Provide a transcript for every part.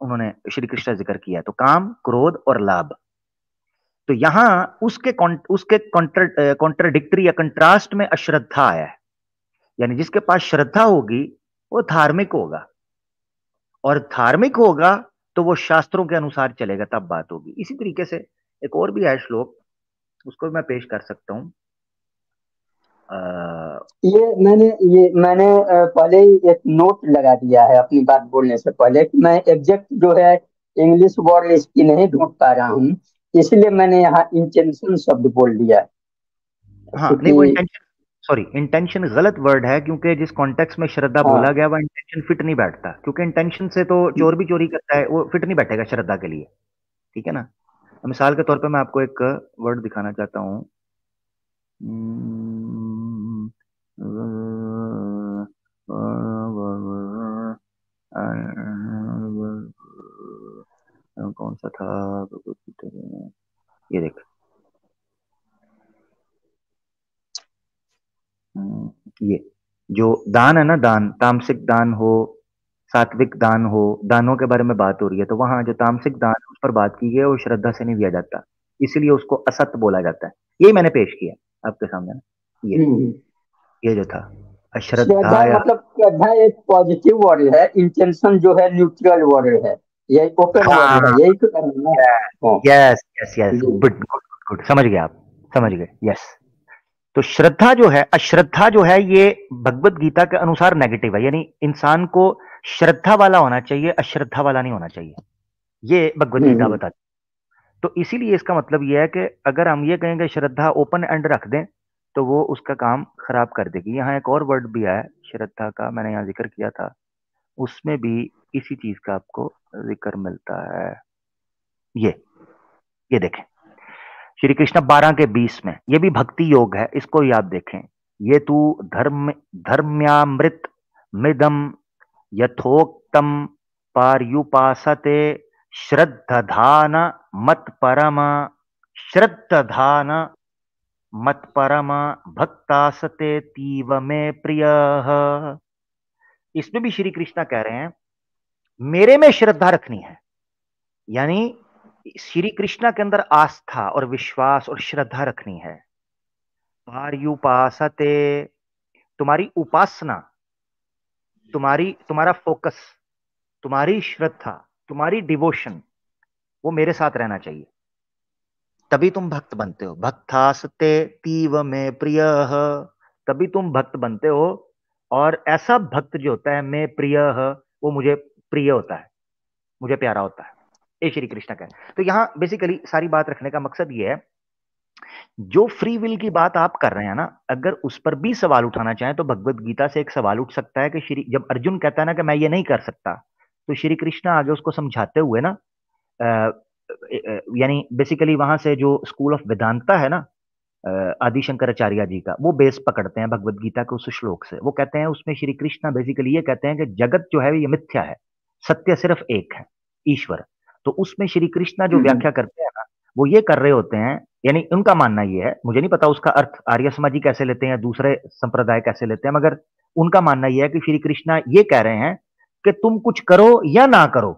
उन्होंने श्री कृष्ण का जिक्र किया है। तो काम, क्रोध और लाभ। तो यहां उसके कॉन्ट्रडिक्टरी या कंट्रास्ट में अश्रद्धा आया है, यानी जिसके पास श्रद्धा होगी वो धार्मिक होगा, और धार्मिक होगा तो वो शास्त्रों के अनुसार चलेगा, तब बात होगी। इसी तरीके से एक और भी है श्लोक, उसको भी मैं पेश कर सकता हूं। पहले ही एक नोट लगा दिया है अपनी बात बोलने से पहले कि मैं एग्जैक्ट जो है इंग्लिश वर्ड इसकी नहीं ढूंढ पा रहा हूँ, इसलिए मैंने यहाँ इंटेंशन शब्द बोल दिया हाँ नहीं, क्योंकि वो इंटेंशन, सॉरी, इंटेंशन गलत वर्ड है, क्योंकि जिस कॉन्टेक्स्ट में श्रद्धा बोला हाँ। गया वह इंटेंशन फिट नहीं बैठता, क्योंकि इंटेंशन से तो चोर भी चोरी करता है, वो फिट नहीं बैठेगा श्रद्धा के लिए। ठीक है ना। मिसाल के तौर पे मैं आपको एक वर्ड दिखाना चाहता हूँ। हम्म, कौन सा था, ये देख, ये जो दान है ना, दान, तामसिक दान हो, सात्विक दान हो, दानों के बारे में बात हो रही है, तो वहां जो तामसिक दान है उस पर बात की गई है, वो श्रद्धा से नहीं दिया जाता, इसीलिए उसको असत बोला जाता है। यही मैंने पेश किया आपके सामने ना, ये हम्म। ये जो था अश्रद्धा श्रद्धा या, मतलब श्रद्धा एक पॉजिटिव वर्ड है, इंटेंशन जो है न्यूट्रल वर्ड है, यही ओपन वर्ड है, हाँ, यही तो कहना है ना। हाँ, यस यस यस, जी। गुड गुड गुड, समझ गए आप, समझ गए, यस। तो श्रद्धा जो है, अश्रद्धा जो है, ये भगवत गीता के अनुसार नेगेटिव है, यानी इंसान को श्रद्धा वाला होना चाहिए, अश्रद्धा वाला नहीं होना चाहिए, ये भगवत गीता हम्म। बताती है। तो इसीलिए इसका मतलब यह है कि अगर हम ये कहेंगे श्रद्धा ओपन एंड रख दें, तो वो उसका काम खराब कर देगी। यहाँ एक और वर्ड भी है श्रद्धा का, मैंने यहाँ जिक्र किया था, उसमें भी इसी चीज का आपको जिक्र मिलता है। ये ये देखें, श्री कृष्ण 12 के 20 में, ये भी भक्ति योग है, इसको ही आप देखें। ये तू धर्म धर्म्यामृत मिदम यथोक्तम पार्युपासते श्रद्धान मत परम, श्रद्धान मत परम भक्तासते तीव में प्रिय। इसमें भी श्री कृष्ण कह रहे हैं मेरे में श्रद्धा रखनी है, यानी श्री कृष्ण के अंदर आस्था और विश्वास और श्रद्धा रखनी है। पार्युपासते, तुम्हारी उपासना, तुम्हारा फोकस, तुम्हारी श्रद्धा, तुम्हारी डिवोशन, वो मेरे साथ रहना चाहिए, तभी तुम भक्त बनते हो। भक्तास्ते तीव में प्रिय, तभी तुम भक्त बनते हो। और ऐसा भक्त जो होता है मैं प्रिय, वो मुझे प्रिय होता है, मुझे प्यारा होता है, ये श्री कृष्ण का है। तो यहां बेसिकली सारी बात रखने का मकसद ये है, जो फ्री विल की बात आप कर रहे हैं ना, अगर उस पर भी सवाल उठाना चाहें तो भगवत गीता से एक सवाल उठ सकता है कि श्री, जब अर्जुन कहता है ना कि मैं ये नहीं कर सकता, तो श्री कृष्ण आगे उसको समझाते हुए ना, यानी बेसिकली वहां से जो स्कूल ऑफ वेदांता है ना, आदि शंकराचार्य जी का, वो बेस पकड़ते हैं भगवत गीता के उस श्लोक से। वो कहते हैं उसमें श्री कृष्ण बेसिकली ये कहते हैं कि जगत जो है ये मिथ्या है, सत्य सिर्फ एक है, ईश्वर। तो उसमें श्री कृष्ण जो हम्म। व्याख्या करते हैं ना, वो ये कर रहे होते हैं, यानी उनका मानना ये है, मुझे नहीं पता उसका अर्थ आर्य समाजी कैसे लेते हैं या दूसरे संप्रदाय कैसे लेते हैं, मगर उनका मानना यह है कि श्री कृष्ण ये कह रहे हैं कि तुम कुछ करो या ना करो,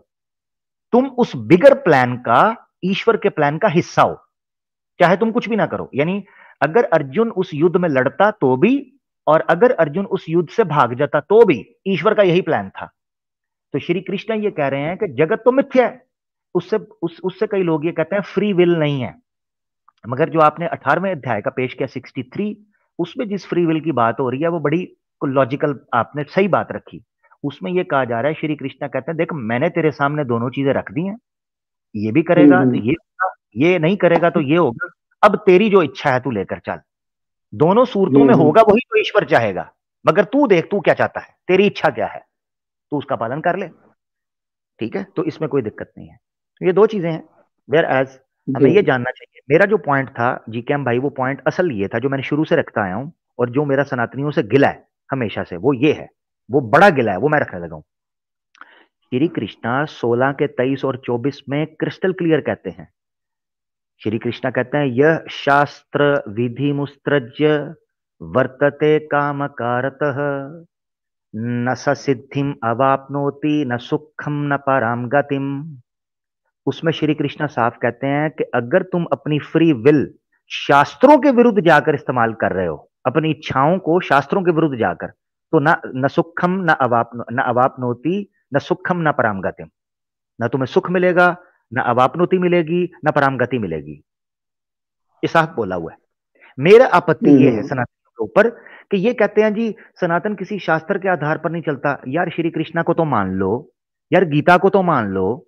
तुम उस बिगर प्लान का, ईश्वर के प्लान का हिस्सा हो, चाहे तुम कुछ भी ना करो। यानी अगर अर्जुन उस युद्ध में लड़ता तो भी, और अगर अर्जुन उस युद्ध से भाग जाता तो भी, ईश्वर का यही प्लान था। तो श्री कृष्ण ये कह रहे हैं कि जगत तो मिथ्या है, उससे कई लोग ये कहते हैं फ्री विल नहीं है। मगर जो आपने 18वें अध्याय का पेश किया 63, उसमें जिस फ्री विल की बात हो रही है वो बड़ी लॉजिकल, आपने सही बात रखी। उसमें यह कहा जा रहा है, श्री कृष्ण कहते हैं देख मैंने तेरे सामने दोनों चीजें रख दी हैं, ये भी करेगा तो हम्म। ये होगा, ये नहीं करेगा तो ये होगा, अब तेरी जो इच्छा है तू लेकर चल। दोनों सूरतों में हम्म। होगा वही तो ईश्वर चाहेगा, मगर तू देख तू क्या चाहता है, तेरी इच्छा क्या है, तू उसका पालन कर ले। ठीक है, तो इसमें कोई दिक्कत नहीं है। तो ये दो चीजें हैं। वेयर एज हमें जी। ये जानना चाहिए, मेरा जो पॉइंट था जीकेएम भाई, वो पॉइंट असल ये था जो मैंने शुरू से रखता आया हूं, और जो मेरा सनातनियों से गिला है हमेशा से, वो ये है, वो बड़ा गिला है, वो मैं रखने लगा हूं। श्री कृष्णा 16 के 23 और 24 में क्रिस्टल क्लियर कहते हैं, श्री कृष्णा कहते हैं यह शास्त्र विधि मुस्त्रज्य वर्तते काम कारतः न स सिद्धिम अवाप्नोति न सुखम न पराम गतिम। उसमें श्री कृष्ण साफ कहते हैं कि अगर तुम अपनी फ्री विल शास्त्रों के विरुद्ध जाकर इस्तेमाल कर रहे हो, अपनी इच्छाओं को शास्त्रों के विरुद्ध जाकर, तो न न सुखम न अवापनोति न सुखम न पराम गतिम। न तुम्हें सुख मिलेगा, न अवापनोति मिलेगी, न पराम गति मिलेगी। ये साफ बोला हुआ है। मेरा आपत्ति यह है सनातन के ऊपर कि ये कहते हैं जी सनातन किसी शास्त्र के आधार पर नहीं चलता। यार श्री कृष्णा को तो मान लो, यार गीता को तो मान लो,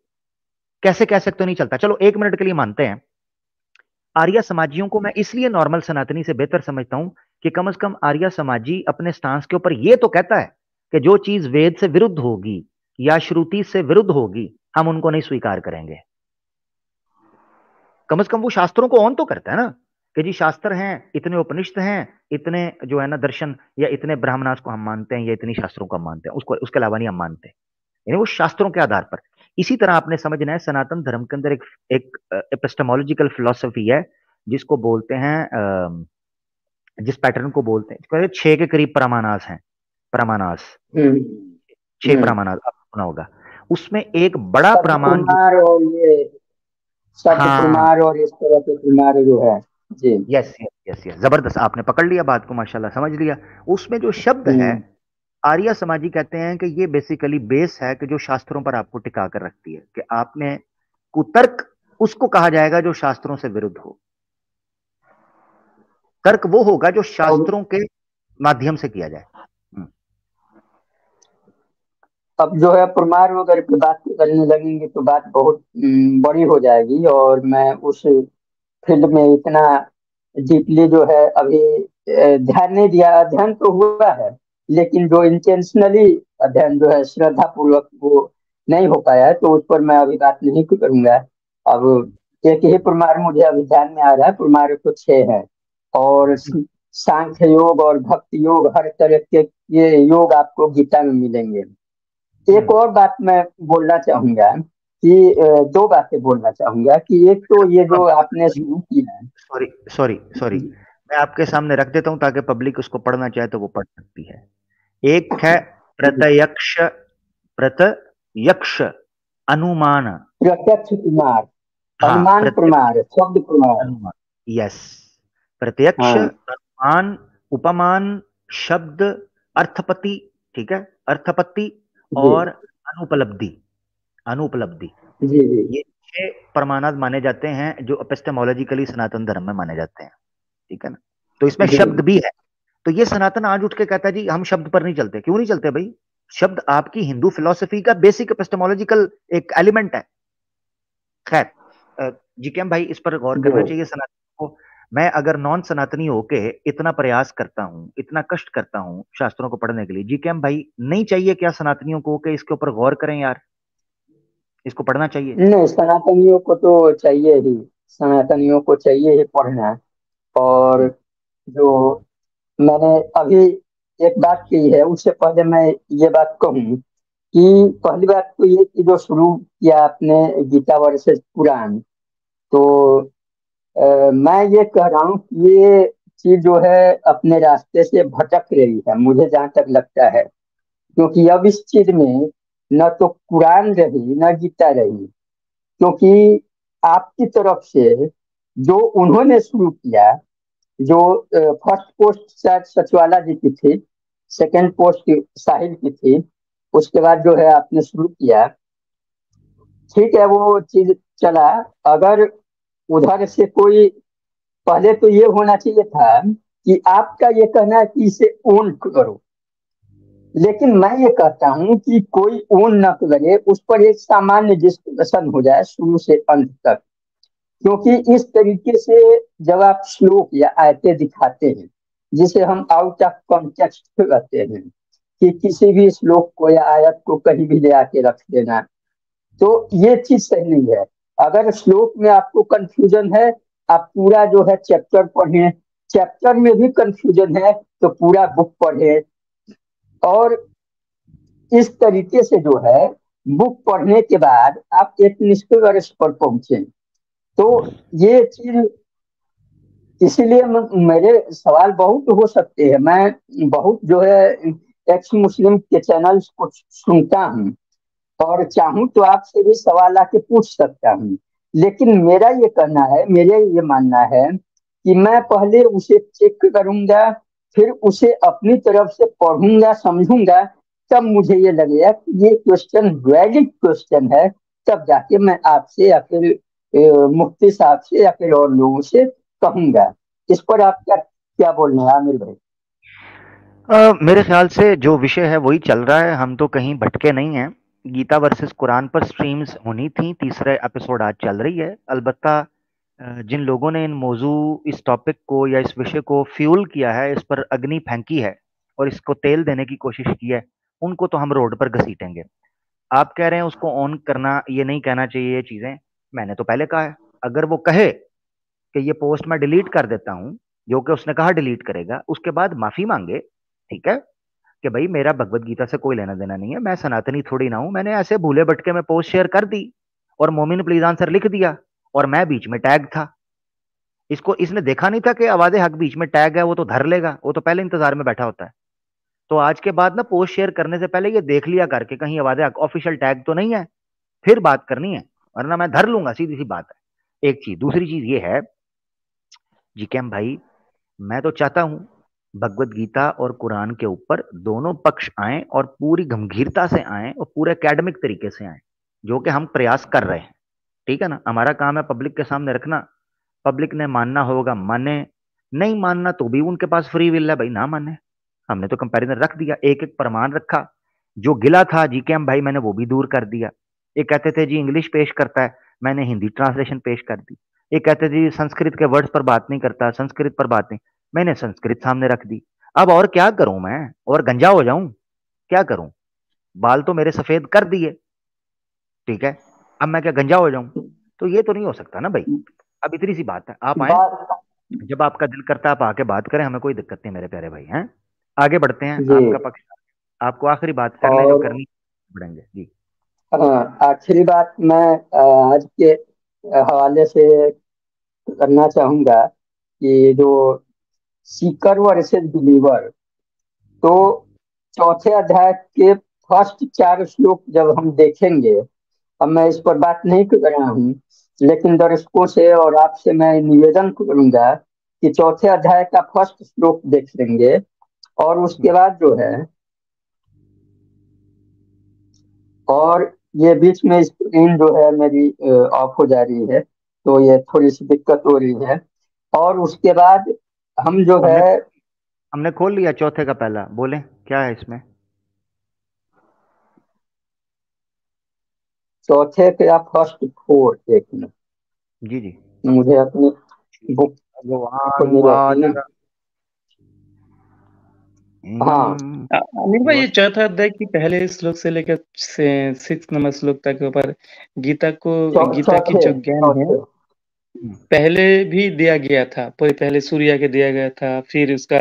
कैसे कह सकते हो नहीं चलता? चलो एक मिनट के लिए मानते हैं। आर्य समाजियों को मैं इसलिए नॉर्मल सनातनी से बेहतर समझता हूं कि कम से कम आर्य समाजी अपने स्टांस के ऊपर यह तो कहता है कि जो चीज वेद से विरुद्ध होगी या श्रुति से विरुद्ध होगी, हम उनको नहीं स्वीकार करेंगे। कम से कम वो शास्त्रों को ऑन तो करता है ना कि जी शास्त्र हैं, इतने उपनिषद हैं, इतने जो है ना दर्शन, या इतने ब्राह्मणास को हम मानते हैं, या इतनी शास्त्रों को हम मानते हैं, उसको उसके अलावा नहीं हम मानते। यानी वो शास्त्रों के आधार पर। इसी तरह आपने समझना है सनातन धर्म के अंदर एक एपिस्टेमोलॉजिकल फिलॉसफी है जिसको बोलते हैं जिस पैटर्न को बोलते हैं, 6 के करीब प्रमाणास हैं। प्रमाणास, 6 प्रमाणास आपने सुना होगा। उसमें एक बड़ा प्रमाण जो और ये शब्द हाँ, प्रमाण और इस तरह के प्रमाण जो है जी। यस यस यस यस, जबरदस्त आपने पकड़ लिया बात को, माशाल्लाह समझ लिया। उसमें जो शब्द है, आर्य समाजी कहते हैं कि ये बेसिकली बेस है कि जो शास्त्रों पर आपको टिका कर रखती है, कि आपने कुतर्क उसको कहा जाएगा जो शास्त्रों से विरुद्ध हो। तर्क वो होगा जो अब शास्त्रों के माध्यम से किया जाए। अब जो है प्रमाण वगैरह की बात करने लगेंगे तो बात बहुत बड़ी हो जाएगी, और मैं उस फील्ड में इतना डीपली जो है अभी ध्यान नहीं दिया। अध्ययन तो हुआ है, लेकिन जो इंटेंशनली अध्ययन जो है श्रद्धा पूर्वक वो नहीं हो पाया है, तो उस पर मैं अभी बात नहीं करूंगा। अब एक ही प्रमाण मुझे अभी ध्यान में आ रहा है, प्रमाण तो 6 है। और सांख्य योग और भक्ति योग, हर तरह के ये योग आपको गीता में मिलेंगे। एक और बात मैं बोलना चाहूंगा कि 2 बातें बोलना चाहूंगा कि एक तो ये जो आपने शुरू किया है। सॉरी सॉरी सॉरी, मैं आपके सामने रख देता हूं ताकि पब्लिक उसको पढ़ना चाहे तो वो पढ़ सकती है। एक है प्रत्यक्ष, प्रत्यक्ष अनुमान। प्रत्यक्ष प्रमाण, हाँ, अनुमान प्रत्यक्ष प्रमाण, शब्द प्रमाण। अनुमान, यस। प्रत्यक्ष, हाँ अनुमान, उपमान, शब्द, अर्थपति, ठीक है, अर्थपत्ति, जी और अनुपलब्धि। अनुपलब्धि, जी जी ये 6 प्रमाणात माने जाते हैं जो एपिस्टेमोलॉजिकली सनातन धर्म में माने जाते हैं, ठीक है ना? तो इसमें जी शब्द भी है। तो ये सनातन आज उठ के कहता है जी हम शब्द पर नहीं चलते। क्यों नहीं चलते भाई? शब्द आपकी हिंदू फिलॉसफी का बेसिक एपिस्टेमोलॉजिकल एक एलिमेंट है। खैर, जीकेएम भाई इस पर गौर जी। करना चाहिए सनातन को। मैं अगर नॉन सनातनी होके इतना प्रयास करता हूं, इतना कष्ट करता हूं शास्त्रों को पढ़ने के लिए, जीकेएम भाई नहीं चाहिए क्या सनातनियों को कि इसके ऊपर गौर करें यार, इसको पढ़ना चाहिए? नहीं, सनातनियों को तो चाहिए ही, सनातनियों को चाहिए ही पढ़ना। और जो मैंने अभी एक बात की है, उससे पहले मैं ये बात कहूँ कि पहली बात तो ये कि जो शुरू किया आपने गीता वर्सेस पुराण, तो मैं ये कह रहा हूँ कि ये चीज जो है अपने रास्ते से भटक रही है, मुझे जहाँ तक लगता है। क्योंकि अब इस चीज में न तो कुरान रही न गीता रही। क्योंकि आपकी तरफ से जो उन्होंने शुरू किया, जो फर्स्ट पोस्ट शायद सचवाला जी की थी, सेकंड पोस्ट साहिल की थी, उसके बाद जो है आपने शुरू किया, ठीक है वो चीज चला। अगर उधर से कोई, पहले तो ये होना चाहिए था कि आपका ये कहना है कि इसे ओन करो, लेकिन मैं ये कहता हूं कि कोई ओन न करे, उस पर एक सामान्य डिस्कशन हो जाए शुरू से अंत तक। क्योंकि इस तरीके से जब आप श्लोक या आयतें दिखाते हैं जिसे हम आउट ऑफ कॉन्टेक्स्ट कहते हैं, कि किसी भी श्लोक को या आयत को कहीं भी ले आके रख देना, तो ये चीज सही नहीं है। अगर श्लोक में आपको कंफ्यूजन है, आप पूरा जो है चैप्टर पढ़ें। चैप्टर में भी कंफ्यूजन है तो पूरा बुक पढ़ें। और इस तरीके से जो है बुक पढ़ने के बाद आप एक निष्कर्ष पर पहुंचे। तो ये चीज, इसीलिए मेरे सवाल बहुत हो सकते हैं, मैं बहुत जो है एक्स मुस्लिम के चैनल्स को सुनता हूँ, और चाहूँ तो आपसे भी सवाल आके पूछ सकता हूँ। लेकिन मेरा ये कहना है, मेरा ये मानना है कि मैं पहले उसे चेक करूंगा, फिर उसे अपनी तरफ से पढ़ूंगा, समझूंगा, तब मुझे ये लगेगा कि ये क्वेश्चन वैलिड क्वेश्चन है, तब जाके मैं आपसे या फिर मुफ्ती साहब से या फिर और लोगों से कहूंगा। इस पर आप क्या क्या बोल रहे हैं आमिर भाई? मेरे ख्याल से जो विषय है वही चल रहा है, हम तो कहीं भटके नहीं हैं। गीता वर्सेस कुरान पर स्ट्रीम्स होनी थी, तीसरा एपिसोड आज चल रही है। अलबत्ता जिन लोगों ने इन मौजू इस टॉपिक को या इस विषय को फ्यूल किया है, इस पर अग्नि फेंकी है और इसको तेल देने की कोशिश की है, उनको तो हम रोड पर घसीटेंगे। आप कह रहे हैं उसको ऑन करना, ये नहीं कहना चाहिए ये चीजें। मैंने तो पहले कहा है, अगर वो कहे कि ये पोस्ट मैं डिलीट कर देता हूं, जो कि उसने कहा डिलीट करेगा, उसके बाद माफी मांगे, ठीक है, कि भाई मेरा भगवत गीता से कोई लेना देना नहीं है, मैं सनातनी थोड़ी ना हूं, मैंने ऐसे भूले भटके में पोस्ट शेयर कर दी और मोमिन प्लीज आंसर लिख दिया और मैं बीच में टैग था। इसको इसने देखा नहीं था कि आवाज हक बीच में टैग है, वो तो धर लेगा, वो तो पहले इंतजार में बैठा होता है। तो आज के बाद ना पोस्ट शेयर करने से पहले ये देख लिया करके कहीं आवाज हक ऑफिशियल टैग तो नहीं है, फिर बात करनी है, वरना मैं धर लूंगा, सीधी सी बात है। एक चीज, दूसरी चीज ये है जी कैम भाई, मैं तो चाहता हूं भगवत गीता और कुरान के ऊपर दोनों पक्ष आए और पूरी गंभीरता से आए और पूरे एकेडमिक तरीके से आए, जो कि हम प्रयास कर रहे हैं। ठीक है ना, हमारा काम है पब्लिक के सामने रखना। पब्लिक ने मानना होगा माने, नहीं मानना तो भी उनके पास फ्री विल है भाई, ना माने। हमने तो कंपैरिजन रख दिया, एक एक प्रमाण रखा। जो गिला था जी के एम भाई, मैंने वो भी दूर कर दिया। ये कहते थे जी इंग्लिश पेश करता है, मैंने हिंदी ट्रांसलेशन पेश कर दी। ये कहते थे जी संस्कृत के वर्ड्स पर बात नहीं करता, संस्कृत पर बात नहीं, मैंने संस्कृत सामने रख दी। अब और क्या करूं मैं, और गंजा हो जाऊं? क्या करूं? बाल तो मेरे सफेद कर दिए, ठीक है, अब मैं क्या गंजा हो जाऊं? तो ये तो नहीं हो सकता ना भाई। अब इतनी सी बात है, आप आए, बात जब आपका दिल करता है आप आके बात करें, हमें कोई दिक्कत नहीं मेरे प्यारे भाई हैं। आगे बढ़ते हैं, जी। आपका पक्ष, आपको आखिरी बात करने जो और करनी बढ़ेंगे जी। आखिरी बात मैं आज के हवाले से करना चाहूंगा कि जो सीकर वर्सेस बिलीवर, तो चौथे अध्याय के फर्स्ट 4 श्लोक जब हम देखेंगे, अब मैं इस पर बात नहीं कर रहा हूँ, लेकिन दर्शकों से और आपसे मैं निवेदन करूंगा कि चौथे अध्याय का फर्स्ट श्लोक देख लेंगे, और उसके बाद जो है, और ये बीच में स्क्रीन जो है मेरी ऑफ हो जा रही है, तो ये थोड़ी सी दिक्कत हो रही है। और उसके बाद हम जो हमने है हमने खोल लिया चौथे का पहला, बोले क्या है इसमें? चौथे का फर्स्ट 4 देखना, जी जी। मुझे अपनी बुक भगवान खोलनी रहती है वाच। ना। हाँ। अनिल भाई, ये चौथा अध्याय की पहले श्लोक से लेकर 6 नंबर श्लोक तक के ऊपर गीता की चौथे जो ज्ञान है, चौथे पहले भी दिया गया था। पहले सूर्या के दिया गया था, फिर उसका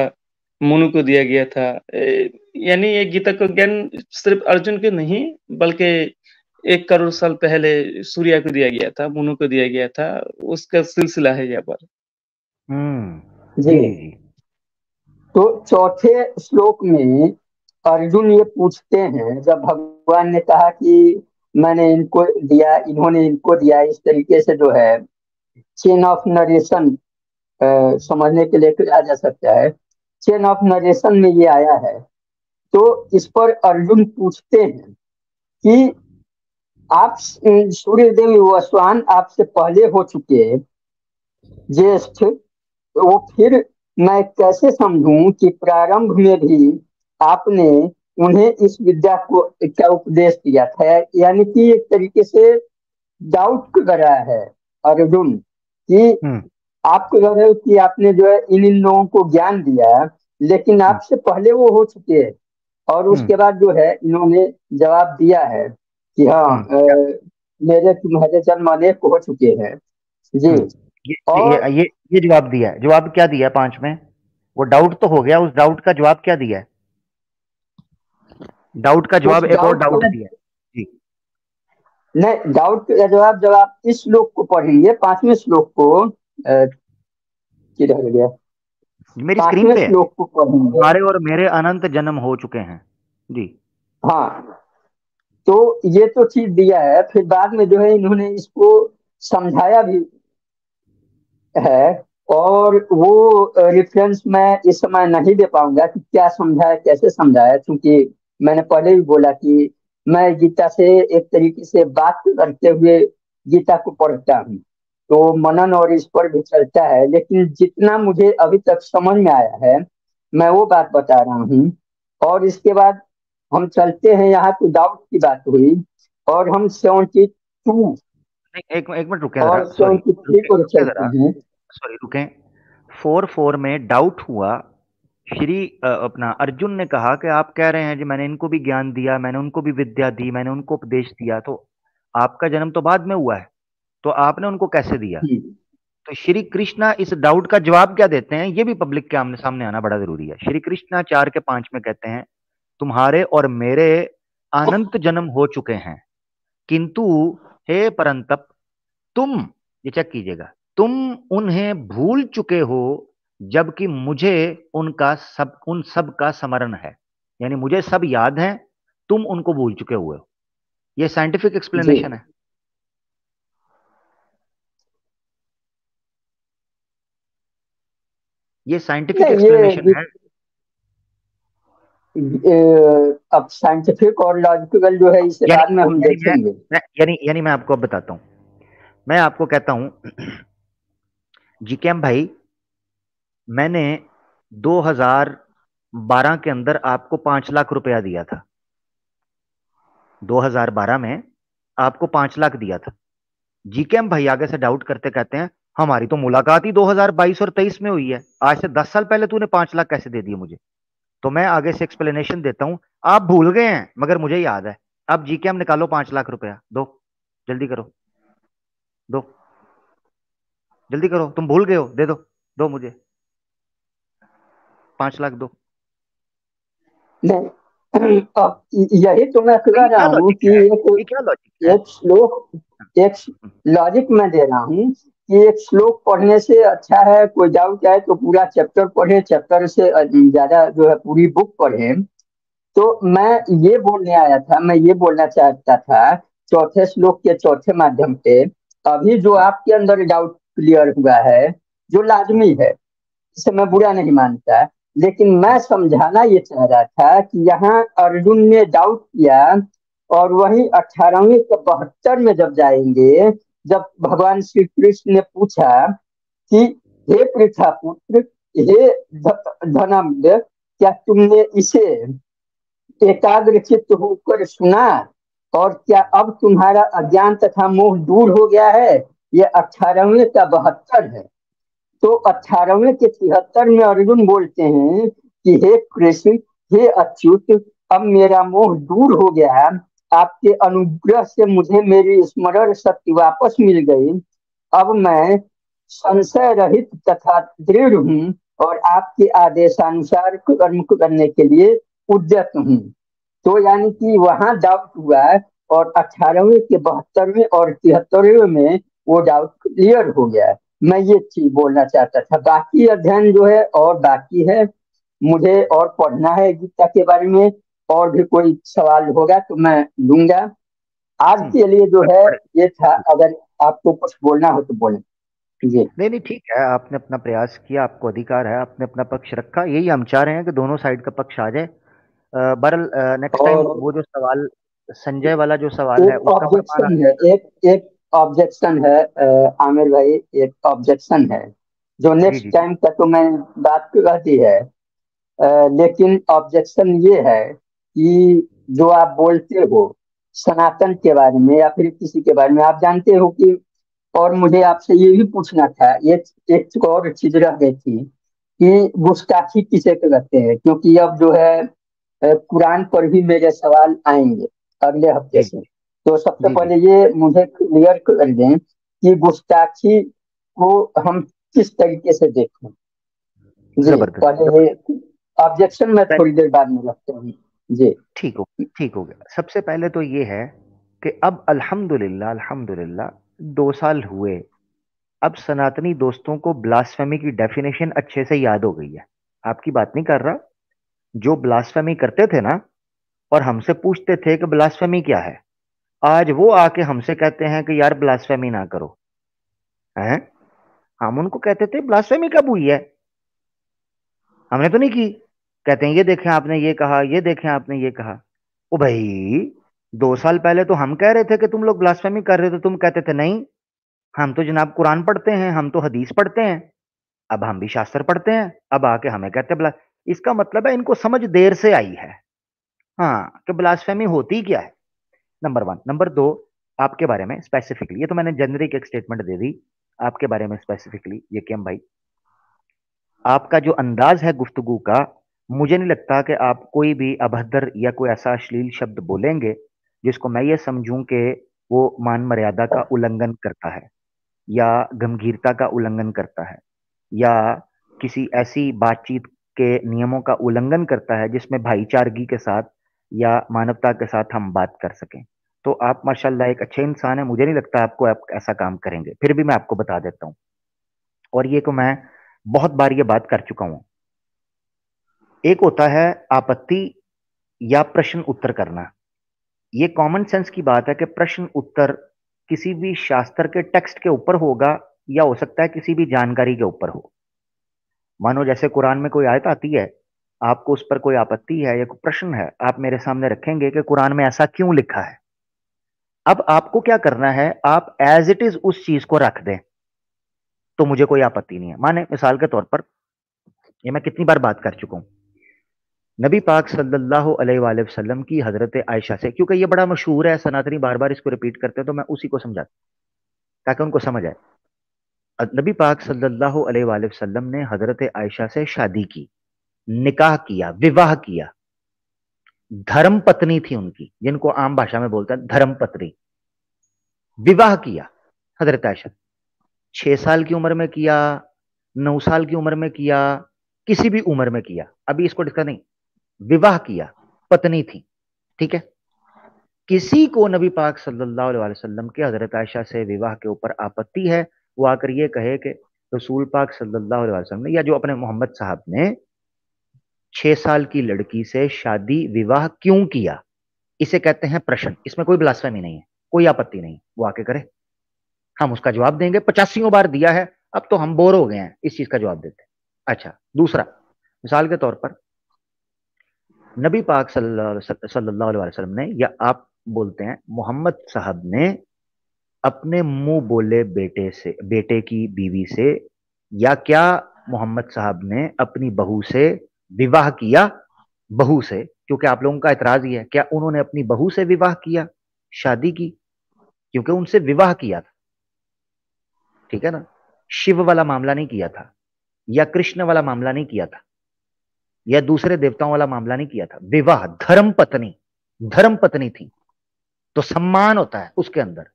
मनु को दिया गया था। यानी ये गीता का ज्ञान सिर्फ अर्जुन के नहीं, बल्कि 1 करोड़ साल पहले सूर्या को दिया गया था, मनु को दिया गया था। उसका सिलसिला है यहाँ पर। जी। जी जी जी। तो चौथे श्लोक में अर्जुन ये पूछते हैं, जब भगवान ने कहा कि मैंने इनको दिया, इन्होंने इनको दिया, इस तरीके से जो है चेन ऑफ नरेशन समझने के लिए किया जा सकता है। चेन ऑफ नरेशन में ये आया है। तो इस पर अर्जुन पूछते हैं कि आप सूर्यदेव वसवान आपसे पहले हो चुके ज्येष्ठ, वो फिर मैं कैसे समझूं कि प्रारंभ में भी आपने उन्हें इस विद्या को का उपदेश दिया था? यानी कि एक तरीके से डाउट कर रहा है अर्जुन कि हम्म आप कह रहे हो कि आपने जो है इन इन लोगों को ज्ञान दिया, लेकिन हम्म आपसे पहले वो हो चुके हैं। और हम्म उसके बाद जो है इन्होंने जवाब दिया है कि हाँ, क्या? मेरे तुम्हारे जन्म अनेक हो चुके हैं। जी। हम्म ये ये और ये ये जवाब दिया है, जवाब क्या दिया है पांच में? वो डाउट तो हो गया, उस डाउट का जवाब क्या दिया है? डाउट का उस जवाब एक और डाउट डाउट का दिया है जी। नहीं, डाउट का जवाब जब आप इस श्लोक को पढ़ेंगे, 5वें श्लोक को किधर गया, मेरी स्क्रीन 5वें पे है, श्लोक को पढ़ेंगे। तुम्हारे और मेरे अनंत जन्म हो चुके हैं। जी हाँ, तो ये तो चीज दिया है। फिर बाद में जो है इन्होंने इसको समझाया भी है, और वो रेफरेंस मैं इस समय नहीं दे पाऊंगा कि क्या समझाया कैसे समझाया, क्योंकि मैंने पहले भी बोला कि मैं गीता से एक तरीके से बात करते हुए गीता को पढ़ता हूँ, तो मनन और इस पर भी चलता है। लेकिन जितना मुझे अभी तक समझ में आया है मैं वो बात बता रहा हूँ। और इसके बाद हम चलते हैं, यहाँ तो डाउट की बात हुई, और हम 72 नहीं, एक मिनट रुके जरा, और सॉरी, 73 रुके को रुके चलते जरा, हैं। सॉरी रुके। 4-4 में डाउट हुआ। श्री अपना अर्जुन ने कहा कि आप कह रहे हैं जी मैंने इनको भी ज्ञान दिया, मैंने उनको भी विद्या दी, मैंने उनको उपदेश दिया, तो आपका जन्म तो बाद में हुआ है, तो आपने उनको कैसे दिया? हम्म। तो श्री कृष्णा इस डाउट का जवाब क्या देते हैं, ये भी पब्लिक के आमने सामने आना बड़ा जरूरी है। श्री कृष्णा 4 के 5 में कहते हैं, तुम्हारे और मेरे अनंत जन्म हो चुके हैं, किंतु हे परंतप, तुम, ये चेक कीजिएगा, तुम उन्हें भूल चुके हो, जबकि मुझे उन सब का स्मरण है। यानी मुझे सब याद है, तुम उनको भूल चुके हुए हो। ये साइंटिफिक जी। एक्सप्लेनेशन है। ये साइंटिफिक नहीं, एक्सप्लेनेशन है। अब साइंटिफिक और लॉजिकल जो है इसे यानी बाद में हम यानी देखेंगे। यानी मैं आपको अब बताता हूं। मैं आपको कहता हूं, जीकेएम भाई, मैंने 2012 के अंदर आपको 5 लाख रुपया दिया था। 2012 में आपको 5 लाख दिया था। जीकेएम भाई आगे से डाउट करते कहते हैं, हमारी तो मुलाकात ही 2022 और 23 में हुई है, आज से 10 साल पहले तूने 5 लाख कैसे दे दिए मुझे? तो मैं आगे से एक्सप्लेनेशन देता हूं। आप भूल गए हैं मगर मुझे याद है। अब जीकेएम निकालो, 5 लाख रुपया दो, जल्दी करो, दो, जल्दी करो, तुम भूल गए हो, दे दो, दो मुझे 5 लाख दो। नहीं, अब यही तो मैं तो कह ये रहा क्या हूँ लॉजिक कि है? एक ये क्या लॉजिक है? एक श्लोक, एक लॉजिक मैं दे रहा हूँ कि एक श्लोक पढ़ने से अच्छा है, कोई डाउट आए तो पूरा चैप्टर पढ़े, चैप्टर से ज्यादा जो है पूरी बुक पढ़े। तो मैं ये बोलने आया था, मैं ये बोलना चाहता था चौथे श्लोक के चौथे माध्यम पे, अभी जो आपके अंदर डाउट क्लियर हुआ है, जो लाजमी है, इसे मैं बुरा नहीं मानता, लेकिन मैं समझाना ये चाह रहा था कि यहाँ अर्जुन ने डाउट किया, और वही 18वें के 72 में जब जाएंगे, जब भगवान श्री कृष्ण ने पूछा कि हे पृथा पुत्र, हे धनंजय, क्या तुमने इसे एकाग्र चित्त होकर सुना, और क्या अब तुम्हारा अज्ञान तथा मोह दूर हो गया है? ये 18वें का 72 है। तो 18वें के 73 में अर्जुन बोलते हैं कि हे कृष्ण, हे अच्युत, अब मेरा मोह दूर हो गया, आपके अनुग्रह से मुझे मेरी स्मरण शक्ति वापस मिल गई, अब मैं संशय रहित तथा दृढ़ हूँ, और आपके आदेशानुसार कर्म करने के लिए उद्यत हूँ। तो यानी कि वहां डाउट हुआ है, और 18वें के 72वें और 73वें में वो डाउट क्लियर हो गया है। मैं ये चीज बोलना चाहता था, बाकी अध्ययन जो है और बाकी है, मुझे और पढ़ना है गीता के बारे में, और भी कोई सवाल होगा तो मैं लूंगा। आज हम्म, के लिए जो बड़े है बड़े ये था, अगर आपको कुछ बोलना हो तो बोलें। जी। नहीं नहीं, ठीक है, आपने अपना प्रयास किया, आपको अधिकार है, आपने अपना पक्ष रखा, यही हम चाह रहे हैं कि दोनों साइड का पक्ष आ जाए। बहरहाल नेक्स्ट टाइम और वो जो सवाल, संजय वाला जो सवाल है एक उसका फरमान आ ऑब्जेक्शन है, जाएगा। एक एक ऑब्जेक्शन है, आमिर भाई, एक ऑब्जेक्शन है, जो जी नेक्स्ट जी जी। टाइम का तो मैं बात कर दी है। लेकिन ऑब्जेक्शन ये है कि जो आप बोलते हो सनातन के बारे में या फिर किसी के बारे में, आप जानते हो कि, और मुझे आपसे ये भी पूछना था, ये एक और चीज रह गई थी कि गुस्ताखी किसे कहते हैं, क्योंकि अब जो है कुरान पर भी मेरे सवाल आएंगे अगले हफ्ते जी से। तो सबसे जी जी। पहले ये मुझे क्लियर कर दें कि गुस्ताखी को हम किस तरीके से देखें। जी। जबरदस्त पहले जबरदस्त। ये ऑब्जेक्शन मैं थोड़ी देर बाद में रखता हूँ। जी। ठीक हो, ठीक हो गया। सबसे पहले तो ये है कि अब अल्हम्दुलिल्लाह अल्हम्दुलिल्लाह 2 साल हुए, अब सनातनी दोस्तों को ब्लास्फेमी की डेफिनेशन अच्छे से याद हो गई है। आपकी बात नहीं कर रहा, जो ब्लास्फेमी करते थे ना, और हमसे पूछते थे कि ब्लास्फेमी क्या है। आज वो आके हमसे कहते हैं कि यार ब्लास्फेमी ना करो। हैं? हम उनको कहते थे ब्लास्फेमी कब हुई है, हमने तो नहीं की। कहते हैं ये देखें आपने ये कहा, ये देखें आपने ये कहा। ओ भाई, 2 साल पहले तो हम कह रहे थे कि तुम लोग ब्लास्फेमी कर रहे हो, तो तुम कहते थे नहीं, हम तो जनाब कुरान पढ़ते हैं, हम तो हदीस पढ़ते हैं। अब हम भी शास्त्र पढ़ते हैं, अब आके हमें कहते हैं इसका मतलब है इनको समझ देर से आई है। हाँ, कि ब्लास्फेमी होती क्या है, नंबर 1। नंबर 2, आपके बारे में स्पेसिफिकली, ये तो मैंने जेनरिक एक स्टेटमेंट दे दी, आपके बारे में स्पेसिफिकली ये कि भाई, आपका जो अंदाज है गुफ्तगू का, मुझे नहीं लगता कि आप कोई भी अभद्र या कोई ऐसा अश्लील शब्द बोलेंगे जिसको मैं ये समझूं कि वो मान मर्यादा का उल्लंघन करता है, या गंभीरता का उल्लंघन करता है, या किसी ऐसी बातचीत के नियमों का उल्लंघन करता है जिसमें भाईचारगी के साथ या मानवता के साथ हम बात कर सकें। तो आप माशाल्लाह एक अच्छे इंसान हैं, मुझे नहीं लगता आपको आप ऐसा काम करेंगे। फिर भी मैं आपको बता देता हूं, और ये तो मैं बहुत बार ये बात कर चुका हूं। एक होता है आपत्ति या प्रश्न उत्तर करना। ये कॉमन सेंस की बात है कि प्रश्न उत्तर किसी भी शास्त्र के टेक्स्ट के ऊपर होगा, या हो सकता है किसी भी जानकारी के ऊपर हो। मानो जैसे कुरान में कोई आयत आती है, आपको उस पर कोई आपत्ति है या कोई प्रश्न है, आप मेरे सामने रखेंगे कि कुरान में ऐसा क्यों लिखा है। अब आपको क्या करना है, आप एज इट इज उस चीज को रख दें, तो मुझे कोई आपत्ति नहीं है। माने मिसाल के तौर पर, ये मैं कितनी बार बात कर चुका हूं, नबी पाक सल्लल्लाहु अलैहि वसल्लम की हजरत आयशा से, क्योंकि ये बड़ा मशहूर है, सनातनी बार बार इसको रिपीट करते हैं, तो मैं उसी को समझाता ताकि उनको समझ आए। नबी पाक सल्लल्लाहु अलैहि वसल्लम ने हजरत आयशा से शादी की, निकाह किया, विवाह किया। धर्म पत्नी थी उनकी, जिनको आम भाषा में बोलते हैं धर्म पत्नी। विवाह किया हजरत आयशा, 6 साल की उम्र में किया, 9 साल की उम्र में किया, किसी भी उम्र में किया, अभी इसको डिस्कस नहीं। विवाह किया, पत्नी थी, ठीक है। किसी को नबी पाक सल्लल्लाहु अलैहि वसल्लम के हजरत आयशा से विवाह के ऊपर आपत्ति है, वो आकर ये कहे कि रसूल पाक सल्लल्लाहु अलैहि वसल्लम ने, या जो अपने मोहम्मद साहब ने 6 साल की लड़की से शादी विवाह क्यों किया, इसे कहते हैं प्रश्न। इसमें कोई ब्लास्फेमी नहीं है, कोई आपत्ति नहीं, वो आके करे, हम उसका जवाब देंगे। 85 बार दिया है, अब तो हम बोर हो गए हैं इस चीज का जवाब देते हैं। अच्छा, दूसरा, मिसाल के तौर पर नबी पाक सल्लल्लाहु अलैहि वसल्लम ने, या आप बोलते हैं मोहम्मद साहब ने, अपने मुंह बोले बेटे की बीवी से, या क्या मोहम्मद साहब ने अपनी बहू से विवाह किया? बहू से, क्योंकि आप लोगों का एतराज ही है, क्या उन्होंने अपनी बहू से विवाह किया, शादी की? क्योंकि उनसे विवाह किया था, ठीक है ना। शिव वाला मामला नहीं किया था, या कृष्ण वाला मामला नहीं किया था, या दूसरे देवताओं वाला मामला नहीं किया था। विवाह, धर्म पत्नी थी, तो सम्मान होता है उसके अंदर,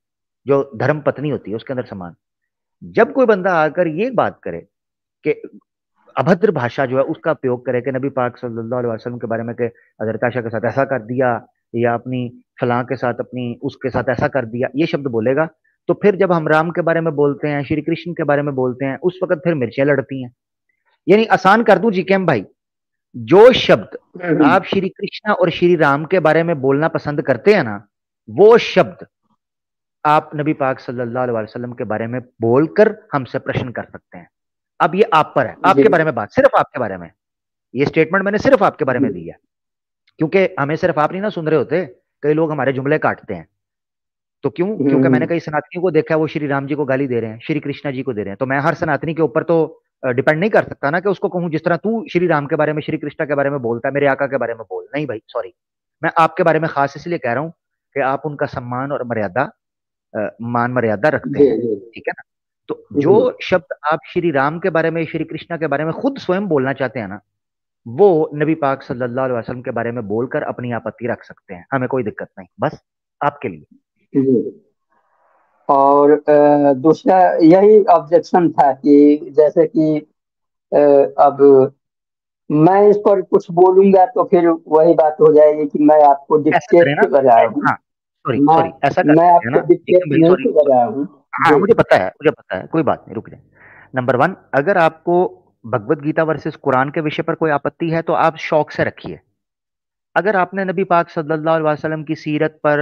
जो धर्म पत्नी होती है उसके अंदर सम्मान। जब कोई बंदा आकर ये बात करे कि अभद्र भाषा जो है उसका उपयोग करे कि नबी पाक सल्लल्लाहु अलैहि वसल्लम के बारे में कि हजरत आयशा के साथ ऐसा कर दिया, या अपनी फलां के साथ, अपनी उसके साथ ऐसा कर दिया, ये शब्द बोलेगा, तो फिर जब हम राम के बारे में बोलते हैं, श्री कृष्ण के बारे में बोलते हैं, उस वक्त फिर मिर्चें लड़ती हैं। यानी आसान कर दूं जी केम भाई, जो शब्द आप श्री कृष्ण और श्री राम के बारे में बोलना पसंद करते हैं ना, वो शब्द आप नबी पाक सल्लल्लाहु अलैहि वसल्लम के बारे में बोलकर हमसे प्रश्न कर सकते हैं। अब ये आप पर है, आपके बारे में बात, सिर्फ आपके बारे में। ये स्टेटमेंट मैंने सिर्फ आपके बारे में दी है, क्योंकि हमें सिर्फ आप नहीं ना सुन रहे होते, कई लोग हमारे जुमले काटते हैं। तो क्यों? क्योंकि मैंने कई सनातनियों को देखा है, वो श्री राम जी को गाली दे रहे हैं, श्री कृष्णा जी को दे रहे हैं। तो मैं हर सनातनी के ऊपर तो डिपेंड नहीं कर सकता ना, कि उसको कहूं जिस तरह तू श्री राम के बारे में, श्री कृष्णा के बारे में बोलता है, मेरे आका के बारे में बोल। नहीं भाई, सॉरी, मैं आपके बारे में खास इसलिए कह रहा हूं कि आप उनका सम्मान और मर्यादा, मान मर्यादा रखते हैं, ठीक है ना। तो जो शब्द आप श्री राम के बारे में, श्री कृष्णा के बारे में खुद स्वयं बोलना चाहते हैं ना, वो नबी पाक सल्लल्लाहु अलैहि वसल्लम के बारे में बोलकर अपनी आपत्ति रख सकते हैं, हमें कोई दिक्कत नहीं, बस आपके लिए। और दूसरा यही ऑब्जेक्शन था कि जैसे कि अब मैं इस पर कुछ बोलूंगा तो फिर वही बात हो जाएगी कि मैं आपको ऐसा करें डिक्टेट ना, कर रहा हूँ। हाँ, सॉरी ऐसा कर मैं सकते हैं आपको ना, डिक्टेट भाई नहीं सॉरी, कर रहा हूँ। हाँ मुझे पता है, कोई बात नहीं, रुक जाए। नंबर 1, अगर आपको भगवत गीता वर्सेस कुरान के विषय पर कोई आपत्ति है तो आप शौक से रखिए, अगर आपने नबी पाक सल्लल्लाहु अलैहि वसल्लम की सीरत पर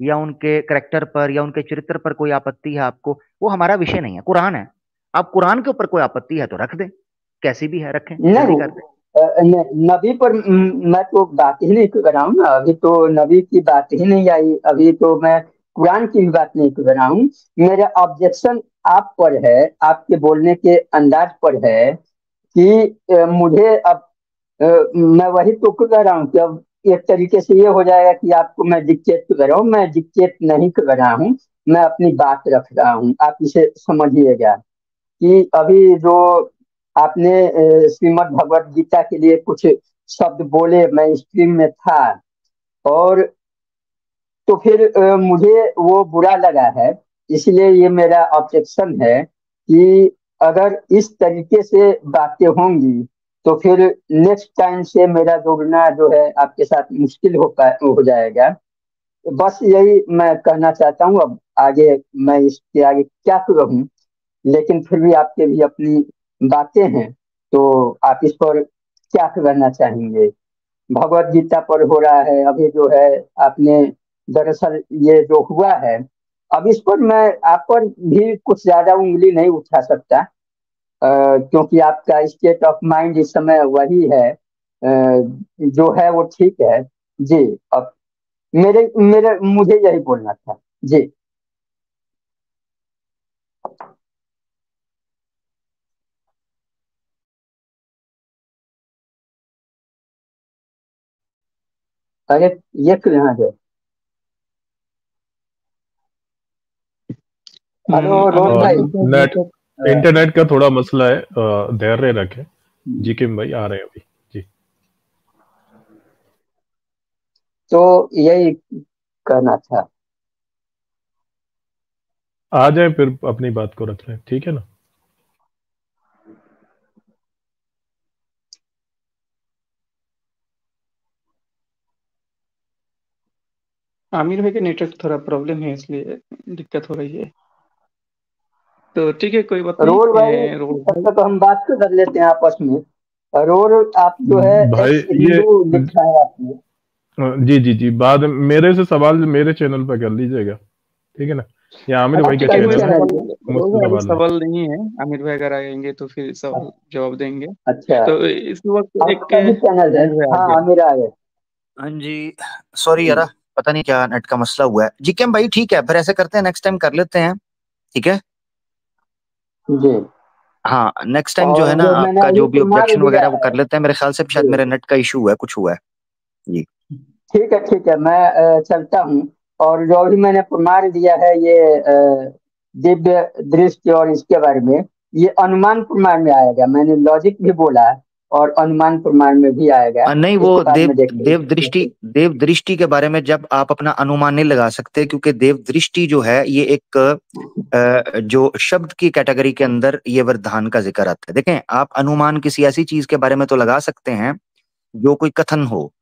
या उनके करैक्टर पर या उनके चरित्र पर कोई आपत्ति है आपको, वो हमारा विषय नहीं है, कुरान है। आप कुरान के ऊपर कोई आपत्ति है तो रख दें, कैसी भी है रखें, जल्दी नहीं, कर दें। नबी पर मैं तो बात ही नहीं कर रहा हूँ ना, अभी तो नबी की बात ही नहीं आई, अभी तो मैं कुरान की भी बात नहीं कर रहा हूँ। मेरा ऑब्जेक्शन आप पर है, आपके बोलने के अंदाज पर है कि मुझे अब मैं वही तो कह रहा हूँ कि अब एक तरीके से ये हो जाएगा कि आपको मैं डिक्टेट कर रहा हूँ, मैं डिक्टेट नहीं कर रहा हूँ, मैं अपनी बात रख रहा हूँ, आप इसे समझिएगा कि अभी जो आपने श्रीमद् भगवत गीता के लिए कुछ शब्द बोले, मैं स्ट्रीम में था, और तो फिर मुझे वो बुरा लगा है, इसलिए ये मेरा ऑब्जेक्शन है कि अगर इस तरीके से बातें होंगी तो फिर नेक्स्ट टाइम से मेरा जुड़ना जो है आपके साथ मुश्किल हो जाएगा। बस यही मैं कहना चाहता हूँ। अब आगे मैं इसके आगे क्या कहूँ, लेकिन फिर भी आपके भी अपनी बातें हैं, तो आप इस पर क्या कहना चाहेंगे? भगवत गीता पर हो रहा है अभी जो है, आपने दरअसल ये जो हुआ है, अब इस पर मैं आप पर भी कुछ ज्यादा उंगली नहीं उठा सकता, क्योंकि आपका स्टेट ऑफ माइंड इस समय वही है, जो है वो ठीक है जी। अब मेरे मेरे मुझे यही बोलना था जी। अरे ये कहाँ है? हेलो रोहन भाई। नेट इंटरनेट का थोड़ा मसला है, धैर्य रखें। जी किम भाई आ रहे हैं अभी जी। तो यही कहना था। आ जाए फिर अपनी बात को रख लें, ठीक है ना। आमिर भाई के नेटवर्क थोड़ा प्रॉब्लम है, इसलिए दिक्कत हो रही है। तो ठीक है, कोई बात रोल भाई, नहीं। रोल तब भाई तक हम बात कर लेते हैं आपस में। रोल आप जो है भाई एक्स हिंदू लिखा है आपने। जी जी जी, बाद में मेरे से सवाल मेरे चैनल पर कर लीजिएगा, ठीक है ना। ये आमिर भाई का आपका ही चैनल है, चैनल है। मुझसे अभी सवाल नहीं। सवाल नहीं है। आमिर भाई अगर आएंगे तो फिर सवाल जवाब देंगे। अच्छा, तो इस वक्त एक आपका भी चैनल है। आमिर भाई आ हाँ, गया। मेरा है। हाँ जी, सॉरी यार, पता नहीं क्या नेट का मसला हुआ है। जी केम भाई ठीक है, फिर ऐसे करते हैं, नेक्स्ट टाइम कर लेते हैं, ठीक है। जी। हाँ, नेक्स्ट टाइम जो और है ना जो मैंने आपका अभी जो भी प्रमाण ऑब्जेक्शन दिया वगैरह वो है कर लेते हैं। मेरे ख्याल से शायद जी, मेरे नेट का इशू है, कुछ हुआ है जी। ठीक है, मैं चलता हूँ। और जो भी मैंने प्रमाण दिया है ये दिव्य दृष्टि और इसके बारे में, ये अनुमान प्रमाण में आएगा। मैंने लॉजिक भी बोला और अनुमान प्रमाण में भी आएगा, नहीं, वो इसको बाद में देखेंगे। देव दृष्टि के बारे में जब आप अपना अनुमान नहीं लगा सकते, क्योंकि देव दृष्टि जो है ये एक जो शब्द की कैटेगरी के अंदर ये वरदान का जिक्र आता है। देखें, आप अनुमान किसी ऐसी चीज के बारे में तो लगा सकते हैं जो कोई कथन हो,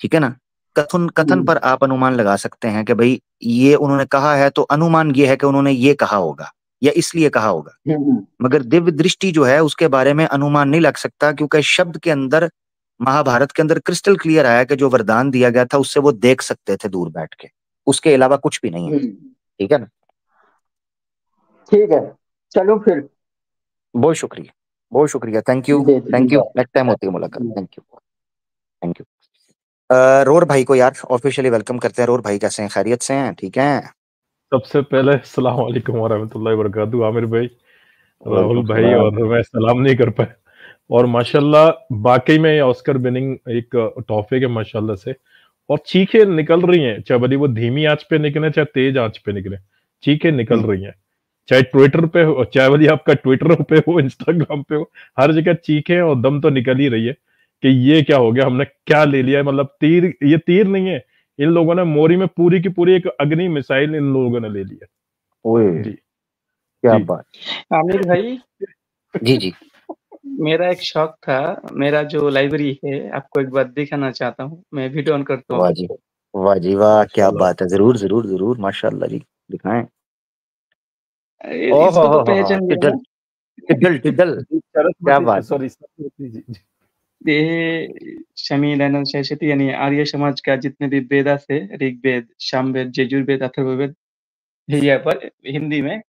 ठीक है ना। कथन पर आप अनुमान लगा सकते हैं कि भाई ये उन्होंने कहा है, तो अनुमान ये है कि उन्होंने ये कहा होगा या इसलिए कहा होगा। मगर दिव्य दृष्टि जो है उसके बारे में अनुमान नहीं लग सकता, क्योंकि शब्द के अंदर, महाभारत के अंदर क्रिस्टल क्लियर आया कि जो वरदान दिया गया था उससे वो देख सकते थे दूर बैठ के, उसके अलावा कुछ भी नहीं है, ठीक है ना। ठीक है, चलो फिर। बहुत शुक्रिया, बहुत शुक्रिया, थैंक यू, जी थैंक यू। नेक्स्ट टाइम होती है मुलाकात, थैंक यू, थैंक यू। रोर भाई को यार ऑफिशियली वेलकम करते हैं। रोर भाई कैसे हैं, खैरियत से हैं, ठीक हैं? सबसे पहले अस्सलाम वालेकुम वरहमतुल्लाहि वबरकातुहू। आमिर भाई, राहुल भाई, और मैं सलाम नहीं कर पाया। और माशाल्लाह वाकई में ये ऑस्कर विनिंग एक टॉपिक है माशाल्लाह से। और चीखें निकल रही हैं, चाहे भले वो धीमी आंच पे निकले चाहे तेज आंच पे निकले, चीखें निकल रही हैं। चाहे ट्विटर पे हो, चाहे भले आपका ट्विटर पे हो, इंस्टाग्राम पे हो, हर जगह चीखें और दम तो निकल ही रही है कि ये क्या हो गया, हमने क्या ले लिया है। मतलब तीर, ये तीर नहीं है, इन लोगों ने मोरी में पूरी की पूरी एक अग्नि मिसाइल इन लोगों ने ले ली है। ओए जी क्या जी बात। आमिर भाई, जी जी मेरा एक शौक था, मेरा जो लाइब्रेरी है आपको एक बार दिखाना चाहता हूँ। मैं वीडियो ऑन करता वाह हूँ। जी, वाह जी वाह, क्या माशाल्लाह। बात है, जरूर जरूर जरूर, माशाल्लाह जी, दिखाएं। इसको तो ओहो, पहचान लिया टिडल ना। टिडल टिडल, क्या सरस्वती, बात है। सॉरी सरस्वती जी जी। ये शमी दयानंद सरस्वती यानी आर्य समाज का जितने भी वेदास है, ऋग्वेद, सामवेद, यजुर्वेद, अथर्ववेद, यहाँ पर हिंदी में